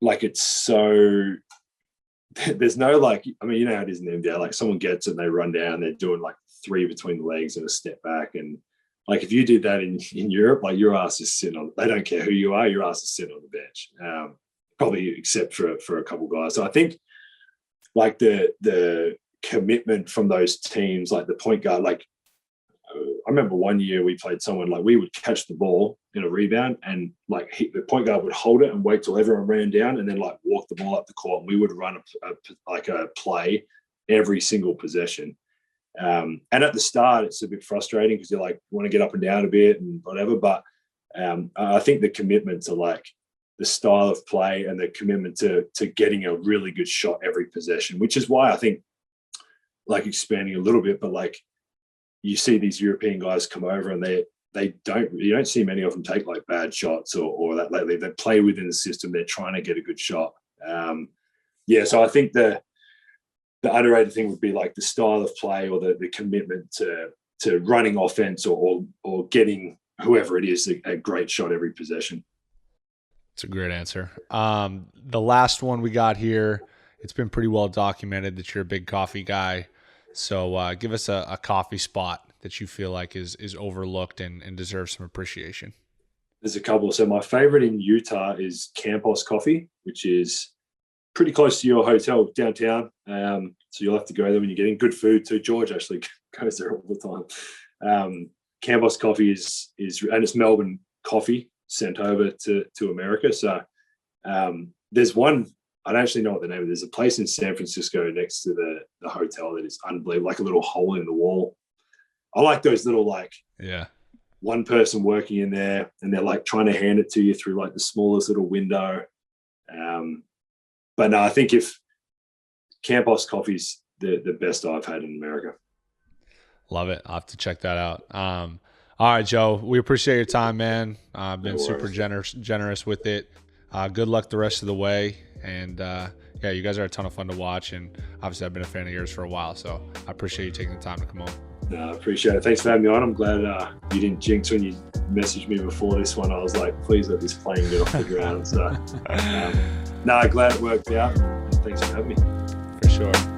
like, it's so, there's no, like, I mean, how it is in the NBA, like, someone gets it and they run down, they're doing like 3 between the legs and a step back. And like, if you did that in Europe, like, your ass is sitting on, they don't care who you are, your ass is sitting on the bench. Probably except for a couple guys. So I think, like, the commitment from those teams, like the point guard, like, I remember one year we played someone, like, we would catch the ball in a rebound, and like, the point guard would hold it and wait till everyone ran down, and then like walk the ball up the court, and we would run a play every single possession. And at the start, it's a bit frustrating because you're like, you want to get up and down a bit and whatever. But I think the commitment to, like, the style of play and the commitment to getting a really good shot every possession, which is why I think, like, expanding a little bit, but like, you see these European guys come over and you don't see many of them take like bad shots or that lately. They play within the system. They're trying to get a good shot. So I think the underrated thing would be like the style of play or the commitment to running offense or getting whoever it is a great shot every possession. It's a great answer. The last one we got here, it's been pretty well documented that you're a big coffee guy. So give us a coffee spot that you feel like is overlooked and deserves some appreciation. There's a couple. So my favorite in Utah is Campos Coffee, which is pretty close to your hotel downtown. So you'll have to go there when you're getting good food too. George actually goes there all the time. Campos Coffee is and it's Melbourne coffee sent over to America. So there's one, I don't actually know what the name of it is. There's a place in San Francisco next to the hotel that is unbelievable, like a little hole in the wall. I like those little one person working in there and they're like trying to hand it to you through like the smallest little window. But no, I think if Campos Coffee's the best I've had in America. Love it. I'll have to check that out. All right, Joe, we appreciate your time, man. Been super generous with it. Good luck the rest of the way. And you guys are a ton of fun to watch. And obviously I've been a fan of yours for a while, so I appreciate you taking the time to come on. No, I appreciate it. Thanks for having me on. I'm glad you didn't jinx when you messaged me before this one. I was like, please let this plane get off the ground. So, glad it worked out. Thanks for having me. For sure.